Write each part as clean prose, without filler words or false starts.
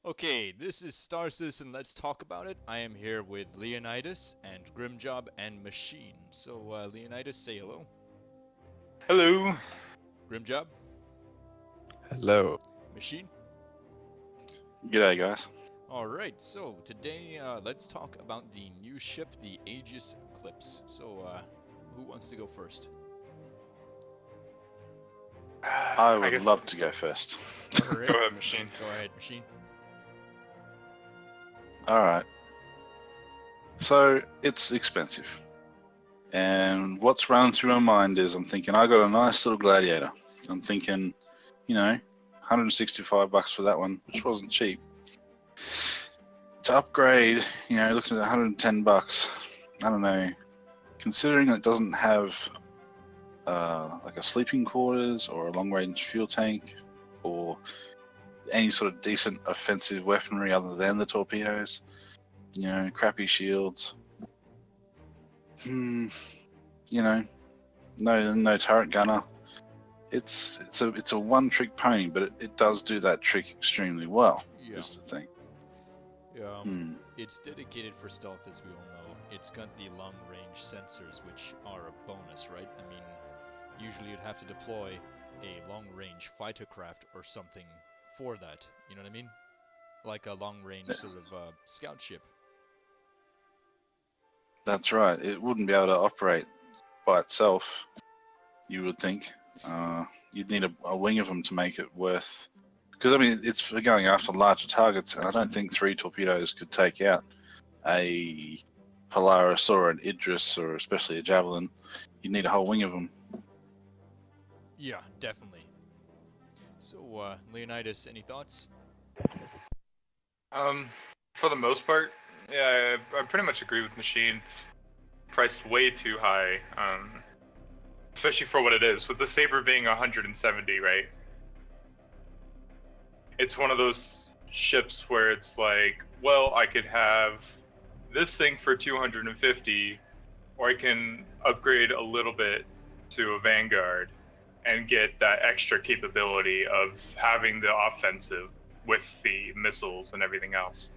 Okay, this is Star Citizen. Let's talk about it. I am here with Leonidas and Grimjob and Machine. So, Leonidas, say hello. Hello. Grimjob, Hello. Machine. G'day, guys. All right. So today, let's talk about the new ship, the Aegis Eclipse. So, who wants to go first? I would guess- love to go first. All right. Go ahead, Machine. Go ahead, Machine. Alright. So, it's expensive. And what's running through my mind is I'm thinking I got a nice little Gladiator. I'm thinking, $165 for that one, which wasn't cheap. To upgrade, looking at $110. I don't know. Considering it doesn't have like a sleeping quarters or a long-range fuel tank or any sort of decent offensive weaponry other than the torpedoes, crappy shields, no turret gunner. It's a one-trick pony, but it does do that trick extremely well. Yeah. Is the thing. It's dedicated for stealth, as we all know. It's got the long-range sensors, which are a bonus, right? I mean, usually you'd have to deploy a long-range fighter craft or something for that. You know what I mean? Like a long-range sort of scout ship. That's right. It wouldn't be able to operate by itself, you would think. You'd need a wing of them to make it worth. Because, I mean, it's for going after larger targets, and I don't think 3 torpedoes could take out a Polaris or an Idris or especially a Javelin. You'd need a whole wing of them. Yeah, definitely. So, Leonidas, any thoughts? For the most part, yeah, I pretty much agree with Machine. It's priced way too high, especially for what it is. With the Saber being 170, right? It's one of those ships where it's like, well, I could have this thing for 250, or I can upgrade a little bit to a Vanguard and get that extra capability of having the offensive with the missiles and everything else.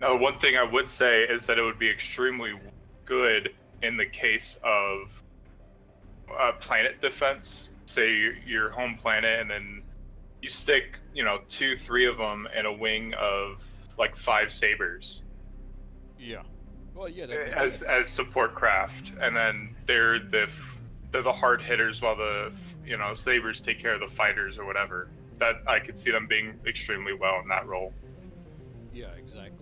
Now, one thing I would say is that it would be extremely good in the case of planet defense. Say your home planet, and then you stick, 2, 3 of them in a wing of like 5 Sabers. Yeah. Well, yeah, that makes as sense. as support craft, and then they're the hard hitters while the Sabers take care of the fighters or whatever. That I could see them being extremely well in that role. Yeah, exactly.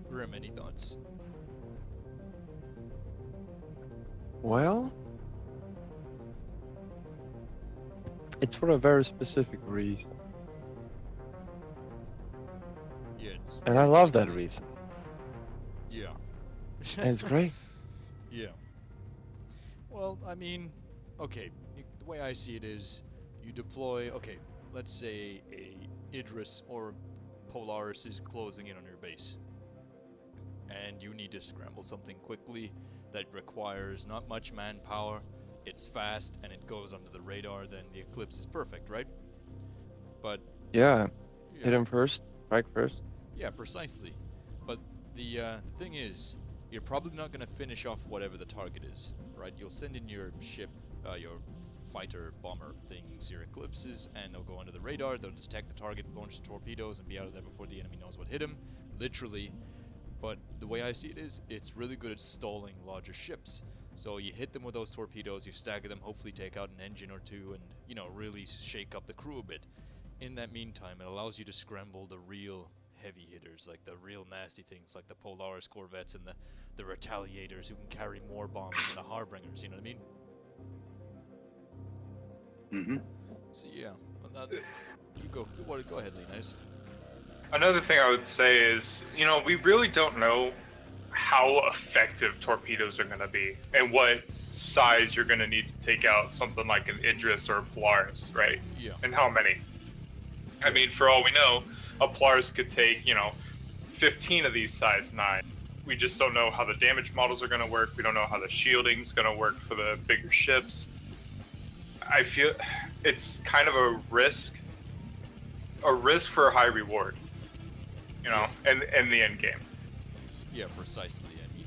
Grim, any thoughts? Well, it's for a very specific reason, Yeah, it's and I love that reason. Yeah. And it's great. Yeah. Well, I mean, okay, the way I see it is you deploy, okay, let's say a Idris or Polaris is closing in on your base. And you need to scramble something quickly that requires not much manpower, it's fast, and it goes under the radar, then the Eclipse is perfect, right? But Yeah, yeah, hit him first, strike first. yeah, precisely. But the thing is, you're probably not going to finish off whatever the target is, right? You'll send in your ship, your fighter bomber things, your Eclipses, and they'll go under the radar, they'll detect the target, launch the torpedoes, and be out of there before the enemy knows what hit him, literally. But the way I see it is, it's really good at stalling larger ships. So you hit them with those torpedoes, you stagger them, hopefully take out an engine or two, and, really shake up the crew a bit. In that meantime, it allows you to scramble the real heavy hitters, like the real nasty things, like the Polaris corvettes and the retaliators who can carry more bombs than the Harbingers, you know what I mean? Mm-hmm. So yeah, you go ahead, Leonidas. Another thing I would say is, we really don't know how effective torpedoes are going to be and what size you're going to need to take out something like an Idris or a Polaris, right? Yeah. And how many. I mean, for all we know, a Polaris could take, 15 of these size 9. We just don't know how the damage models are going to work. We don't know how the shielding's going to work for the bigger ships. I feel it's kind of a risk a risk for a high reward. You know, and the end game. Yeah, precisely. I mean,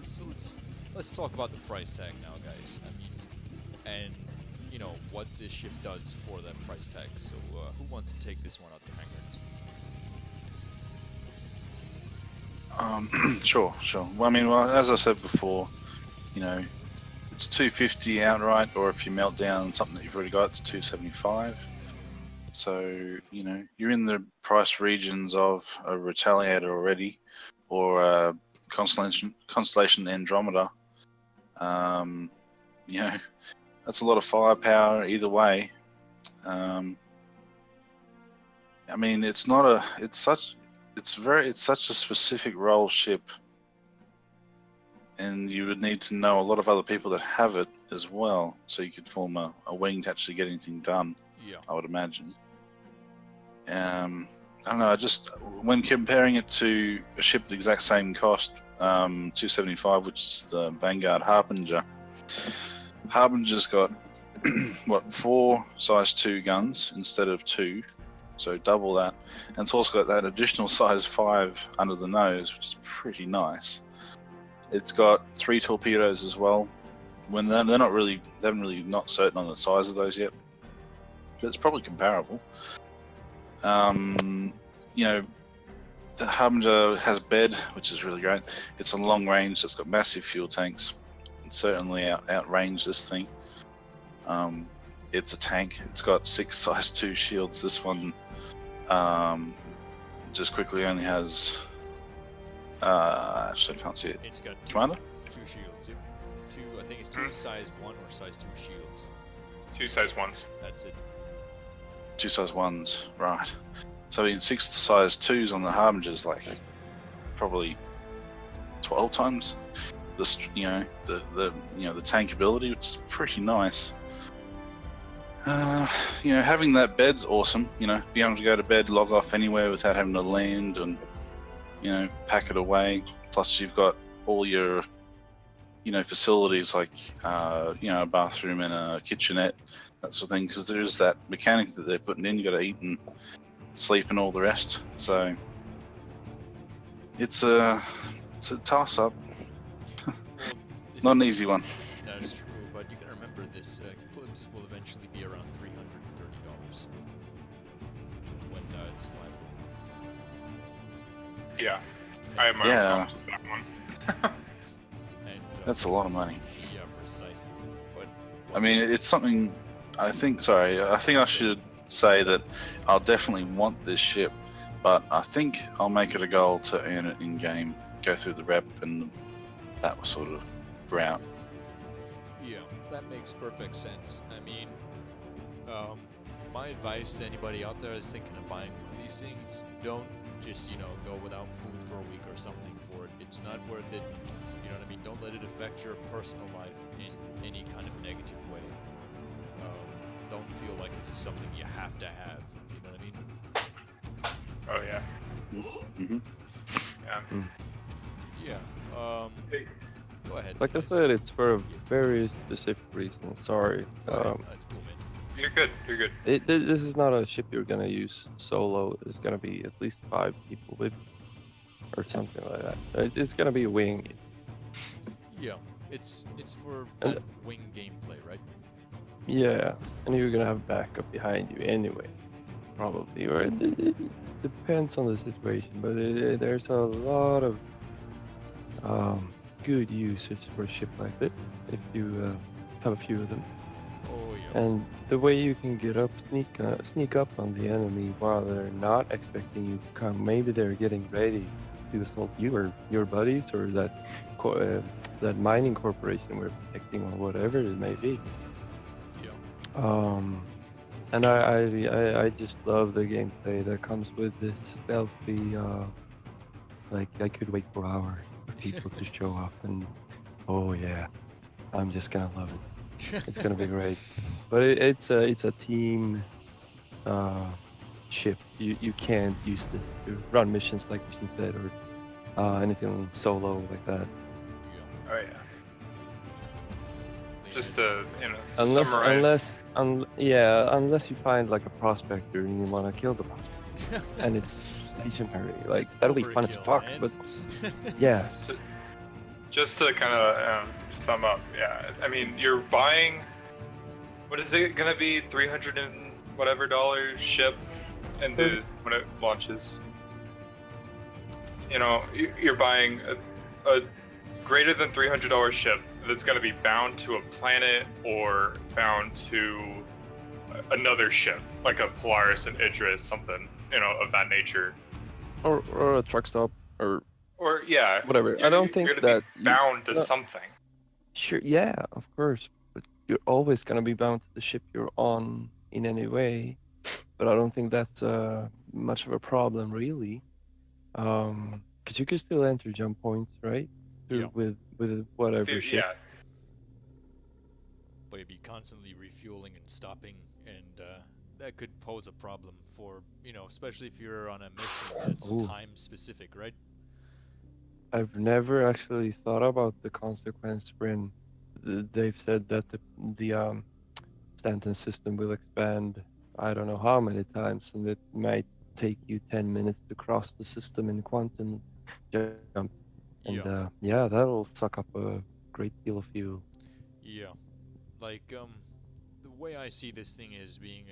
so let's talk about the price tag now, guys. I mean, and you know what this ship does for that price tag. So who wants to take this one out the hanger? Sure. Well, I mean, as I said before, you know, it's 250 outright, or if you melt down something that you've already got, it's 275. So, you know, you're in the price regions of a Retaliator already, or a Constellation Andromeda. You know, that's a lot of firepower either way. I mean, it's such a specific role ship, and you would need to know a lot of other people that have it as well, so you could form a wing to actually get anything done. Yeah. I would imagine. I don't know. When comparing it to a ship the exact same cost, 275, which is the Vanguard Harbinger. Harbinger's got what, 4 size 2 guns instead of 2, so double that, and it's also got that additional size 5 under the nose, which is pretty nice. It's got 3 torpedoes as well. When they're not really, they haven't really not certain on the size of those yet, but it's probably comparable. You know, the Harbinger has bed, which is really great. It's a long range, so it's got massive fuel tanks. It's certainly outrange this thing. It's a tank. It's got 6 size 2 shields. This one just quickly only has. Actually, I can't see it. It's got Commander? 2 shields. I think it's 2 size 1 or size 2 shields. 2 size 1s. That's it. 2 size 1s, right. So in 6 size 2s on the Harbinger's like probably 12 times this, you know, the tank ability, which is pretty nice. You know, having that bed's awesome. You know, being able to go to bed, log off anywhere without having to land and, you know, pack it away. Plus you've got all your, you know, facilities like, you know, a bathroom and a kitchenette, that sort of thing, because there is that mechanic that they're putting in. You got to eat and sleep and all the rest. So it's a toss up. Not an easy one. That is true, but you can remember this Eclipse will eventually be around $330 when it's flyable. Yeah, I have my own problems with that one. And, That's a lot of money. Yeah, precisely. But I mean, it's something. I think I should say that I'll definitely want this ship, but I think I'll make it a goal to earn it in game, go through the rep and that sort of route. yeah, that makes perfect sense. I mean, my advice to anybody out there that's thinking of buying one of these things, don't just, you know, go without food for a week or something for it. It's not worth it. You know what I mean? Don't let it affect your personal life in any kind of negative way. Don't feel like this is something you have to have. You know what I mean? Oh yeah. Mm-hmm. Yeah. Yeah. Go ahead. Like I Alex. said, it's for a very specific reason. Sorry. Go ahead. That's cool, man. You're good. You're good. This is not a ship you're gonna use solo. There's gonna be at least 5 people with, or something like that. It's gonna be a wing. Yeah, it's for that wing gameplay, right? Yeah, and you're gonna have backup behind you anyway, probably. Or it depends on the situation, but there's a lot of good usage for a ship like this if you have a few of them. Oh yeah. And the way you can get up, sneak up on the enemy while they're not expecting you to come. Maybe they're getting ready to assault you or your buddies or that mining corporation we're protecting or whatever it may be. Yeah. And I just love the gameplay that comes with this stealthy. Like I could wait for hours for people to show up, and oh yeah, I'm just gonna love it. It's gonna be great. But it's a team ship. You can't use this to run missions like Mission said or anything solo like that. Oh yeah. just to Unless, summarize. unless you find like a prospector and you want to kill the prospector, and it's stationary, like It's that'll be fun as overkill, fuck. man. But yeah, Just to kind of sum up, yeah. I mean, you're buying. What is it gonna be? $300 and whatever dollars ship, and when it launches. You're buying a greater than $300 ship that's going to be bound to a planet or bound to another ship, like a Polaris and Idris, something, of that nature. or a truck stop or Yeah, whatever. I don't think you're gonna that be bound to something. Sure, yeah, of course, but you're always gonna be bound to the ship you're on in any way. But I don't think that's much of a problem, really. Because you can still enter jump points, right? Yeah. With whatever ship. Yeah, But you'd be constantly refueling and stopping, and that could pose a problem for, especially if you're on a mission that's Ooh. time specific, right? I've never actually thought about the consequence when they've said that the Stanton system will expand. I don't know how many times, and it might take you 10 minutes to cross the system in quantum jump. And yeah, that'll suck up a great deal of fuel. Yeah. Like, the way I see this thing is being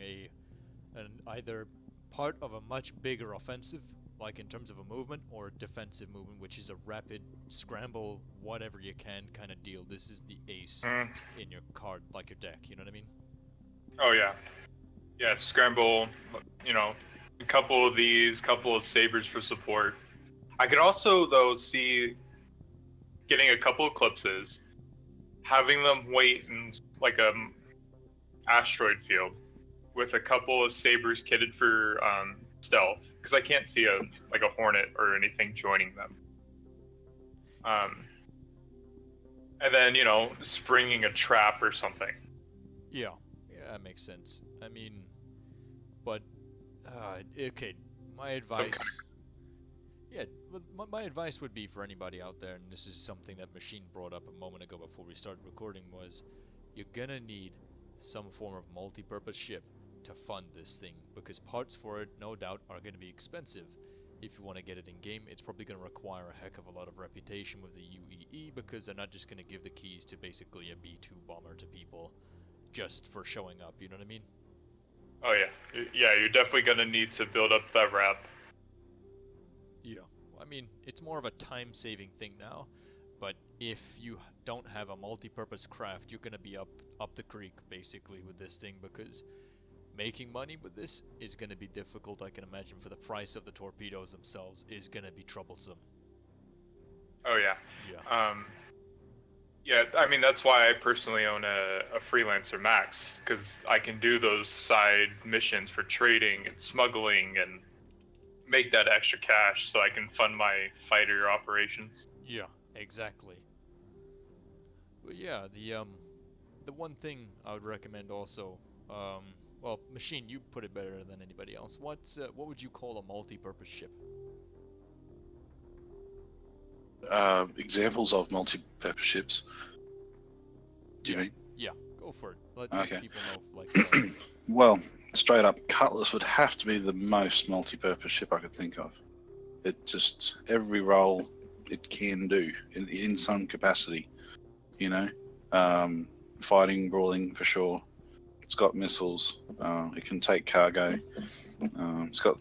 an either part of a much bigger offensive, like in terms of a movement, or a defensive movement, which is a rapid scramble, whatever you can kind of deal. This is the ace in your card, like your deck, you know what I mean? Oh yeah, yeah. Scramble. A couple of these, couple of sabers for support. I could also though see getting a couple eclipses, having them wait in like a asteroid field with a couple of sabers kitted for stealth, because I can't see a hornet or anything joining them. And then springing a trap or something. Yeah, that makes sense. I mean, but okay, my advice. Yeah, well, my advice would be for anybody out there, and this is something that Machine brought up a moment ago before we started recording, was you're gonna need some form of multi-purpose ship to fund this thing, because parts for it, no doubt, are gonna be expensive. If you want to get it in game, it's probably going to require a heck of a lot of reputation with the UEE, because they're not just going to give the keys to basically a B2 bomber to people just for showing up, you know what I mean? Oh yeah, you're definitely going to need to build up that rep. Yeah, I mean, it's more of a time-saving thing now, but if you don't have a multi-purpose craft, you're going to be up the creek, basically, with this thing, because making money with this is going to be difficult, I can imagine, for the price of the torpedoes themselves is going to be troublesome. Oh yeah. Yeah. Yeah, I mean, that's why I personally own a Freelancer Max, because I can do those side missions for trading and smuggling and make that extra cash so I can fund my fighter operations. Yeah, exactly. But yeah, the one thing I would recommend also, well, Machine, you put it better than anybody else. What would you call a multi-purpose ship? Examples of multi-purpose ships. Do you mean? Yeah, go for it. Let Okay. people know, like. Well, straight up, Cutlass would have to be the most multi-purpose ship I could think of. It just every role it can do in some capacity. Fighting, brawling for sure. It's got missiles. It can take cargo. It's got,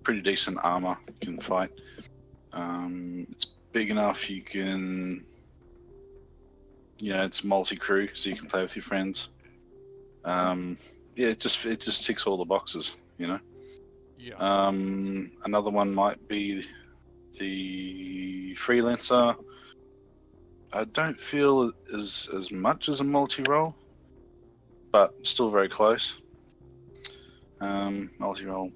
pretty decent armor. It can fight. It's big enough you can, it's multi-crew, so you can play with your friends. Yeah, it just ticks all the boxes. Yeah. Another one might be the Freelancer. I don't feel as much as a multi-role, but still very close. Multi-role.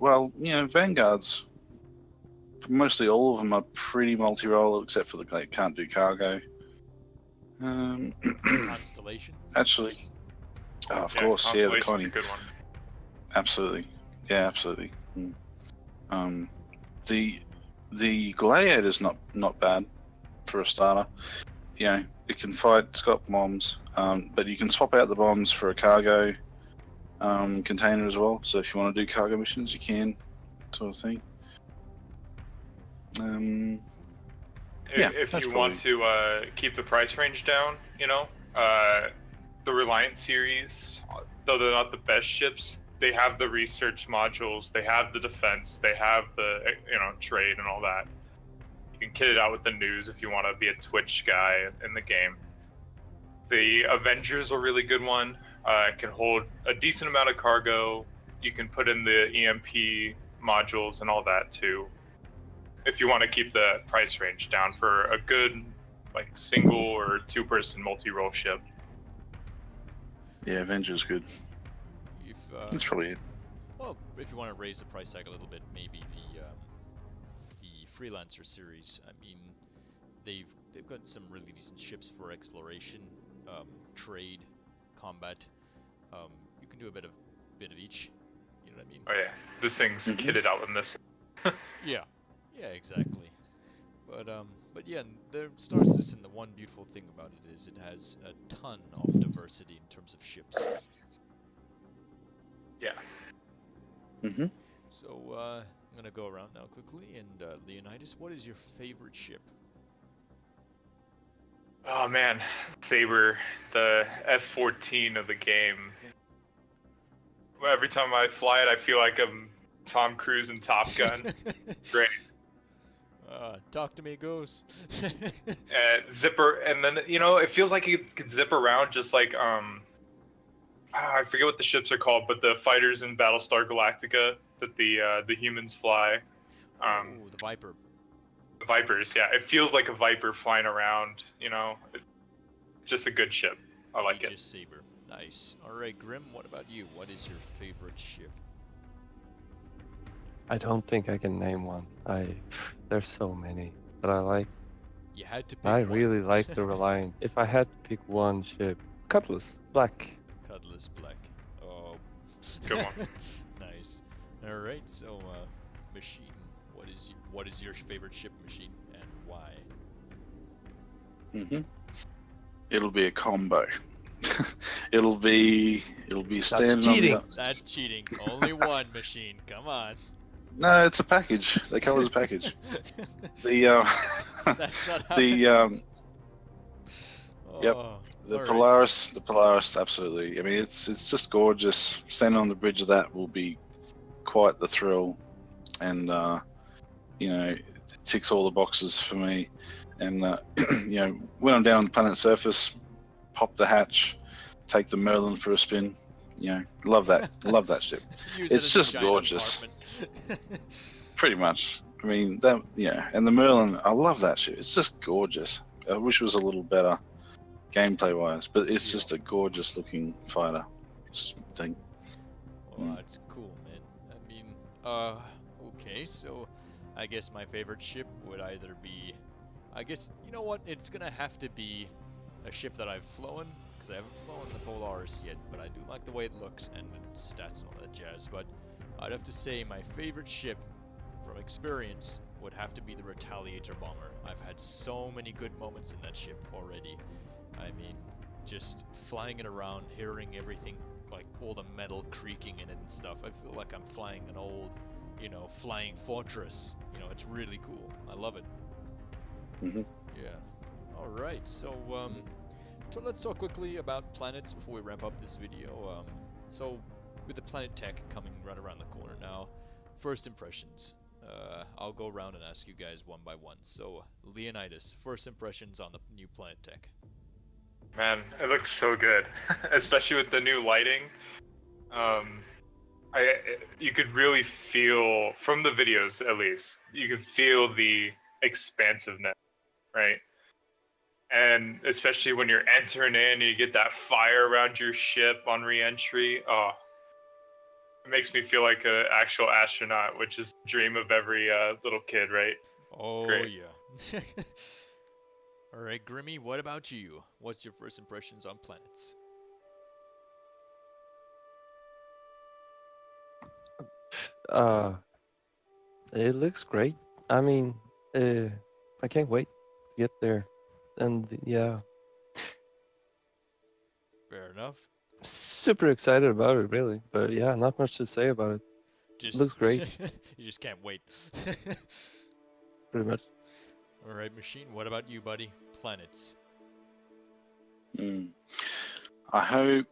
Well, Vanguards, mostly all of them are pretty multi-role, except for they can't do cargo. Constellation? Actually, of course, the Constellation's a good one. Absolutely, yeah, absolutely. The Gladiator's not bad for a starter. you know, it can fight. It's got bombs, but you can swap out the bombs for a cargo container as well. So if you want to do cargo missions, you can, sort of thing. Yeah, If that's you probably... want to keep the price range down, you know, the Reliant series, though they're not the best ships, they have the research modules, they have the defense, they have the trade and all that. You can kit it out with the news if you want to be a Twitch guy in the game. The Avenger's a really good one. It can hold a decent amount of cargo. You can put in the EMP modules and all that too. If you want to keep the price range down for a good, like, single or two-person multi-role ship. Yeah, Avenger's good. If That's probably it. well, if you want to raise the price tag a little bit, maybe the Freelancer series. I mean, they've got some really decent ships for exploration, trade, combat. You can do a bit of each. You know what I mean? Oh yeah, this thing's kitted out in this. Yeah, exactly. But yeah, the Star Citizen, the one beautiful thing about it is it has a ton of diversity in terms of ships. Yeah. So I'm gonna go around now quickly, and Leonidas, what is your favorite ship? Oh man, Saber, the F-14 of the game. Every time I fly it, I feel like I'm Tom Cruise in Top Gun. Great. Talk to me, Ghost. Zipper, and then it feels like it could zip around just like I forget what the ships are called, but the fighters in Battlestar Galactica that the humans fly. The Viper. The Vipers, yeah. It feels like a Viper flying around. Just a good ship. I like it. Aegis Saber. Nice. All right, Grim. What about you? What is your favorite ship? I don't think I can name one. There's so many that I like. You had to pick I one. really like the Reliant. If I had to pick one ship, Cutlass Black. Cutlass Black. Oh. Good one. Nice. All right. So, Machine. What is your favorite ship, Machine, and why? It'll be a combo. it'll be standing cheating. on That's cheating. Only one, Machine. Come on. No, it's a package. They come as a package. The That's not how the yep. Oh, The all Polaris, absolutely. I mean, it's just gorgeous. Standing on the bridge of that will be quite the thrill, and it ticks all the boxes for me. And when I'm down on the planet's surface, pop the hatch, take the Merlin for a spin. Love that. Love that ship. Use it It's as a just giant gorgeous. apartment. Pretty much. I mean, and the Merlin, I love that ship. It's just gorgeous. I wish it was a little better gameplay wise, but it's just a gorgeous looking fighter thing. Well, that's cool, man. I mean, okay, so I guess my favorite ship would either be, you know what, it's gonna have to be a ship that I've flown, because I haven't flown the Polaris yet, but I do like the way it looks and its stats and all that jazz, but I'd have to say my favorite ship from experience would have to be the Retaliator bomber. I've had so many good moments in that ship already. I mean, just flying it around, hearing everything, like all the metal creaking in it and stuff. I feel like I'm flying an old, flying fortress. It's really cool. I love it. Yeah. All right. So, let's talk quickly about planets before we wrap up this video. So, with the planet tech coming right around the corner now, first impressions. I'll go around and ask you guys one by one. So, Leonidas, first impressions on the new planet tech. Man, it looks so good, especially with the new lighting. You could really feel, from the videos at least, you could feel the expansiveness, right? And especially when you're entering in and you get that fire around your ship on re-entry, it makes me feel like an actual astronaut, which is the dream of every little kid, right? Oh, Great. yeah. All right, Grimmy, what about you? What's your first impressions on planets? It looks great. I mean, I can't wait to get there. and yeah, Fair enough. super excited about it, really. But yeah, not much to say about it. Just Looks great. You just can't wait. Pretty much. All right, Machine. What about you, buddy? Planets. I hope.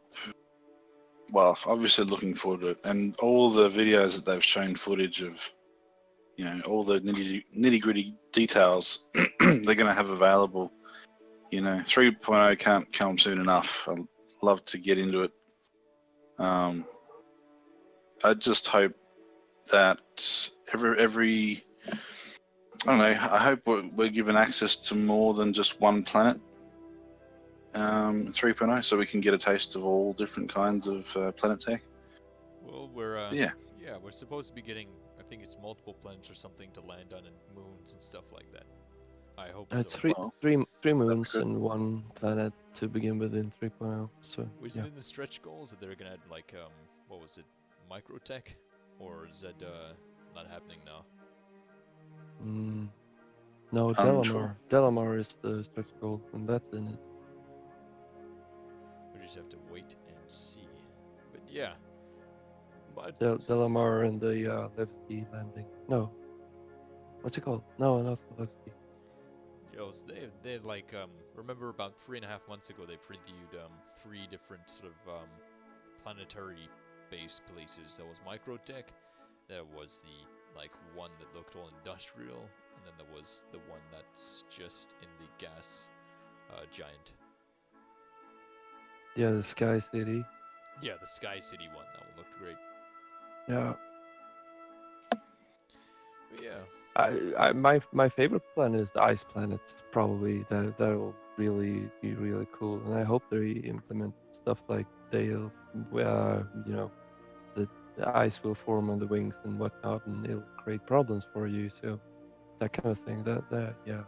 Well, obviously looking forward to it, and all the videos that they've shown footage of, you know, all the nitty gritty details they're going to have available. You know, 3.0 can't come soon enough. I'd love to get into it. I just hope that every I don't know. I hope we're given access to more than just one planet. 3.0, so we can get a taste of all different kinds of planet tech. Well, we're Yeah. we're supposed to be getting. I think it's multiple planets or something to land on, and moons and stuff like that. I hope It's so. three moons good. and one planet to begin with in 3.0. So Was yeah. it in the stretch goals that they're gonna add like what was it, microtech, or is that not happening now? No, Unsure. Delamar is the stretch goal, and that's in it. We just have to wait and see. But yeah, but Delamar and the Levski landing. No. What's it called? No, not the Levski. so they like remember about 3.5 months ago they previewed 3 different sort of planetary base places. There was microtech, there was the like one that looked all industrial, and then there was the one that's just in the gas giant. Yeah, the Sky City. Yeah, the Sky City one. That one looked great. Yeah. But yeah. My favorite planet is the ice planets. Probably that'll really be really cool, and I hope they implement stuff like they'll, you know, the ice will form on the wings and whatnot, and it'll create problems for you. So that kind of thing. That yeah.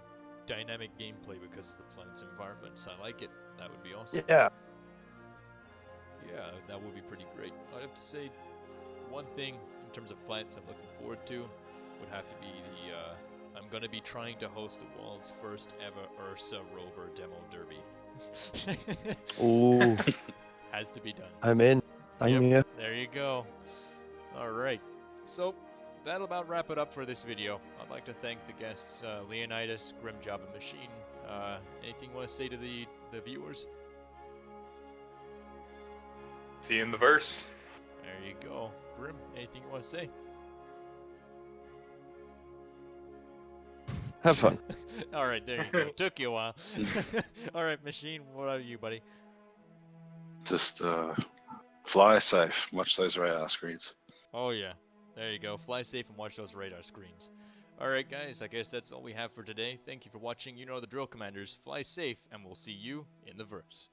Dynamic gameplay because of the planet's environments. I like it. That would be awesome. Yeah. Yeah, that would be pretty great. I'd have to say one thing in terms of planets I'm looking forward to would have to be the I'm gonna be trying to host the world's first ever Ursa rover demo derby. Oh, Has to be done. I'm in. I'm here. There you go. All right. So that'll about wrap it up for this video. I'd like to thank the guests, Leonidas, Grimjob, and Machine. Anything you want to say to the viewers? See you in the verse. There you go. Grim, anything you want to say? Have fun. All right, there you go. Took you a while. All right, Machine, what are you, buddy? Just fly safe. Watch those radar screens. Oh, yeah. There you go. Fly safe and watch those radar screens. All right, guys, I guess that's all we have for today. Thank you for watching. You know the drill, Commanders. Fly safe, and we'll see you in the verse.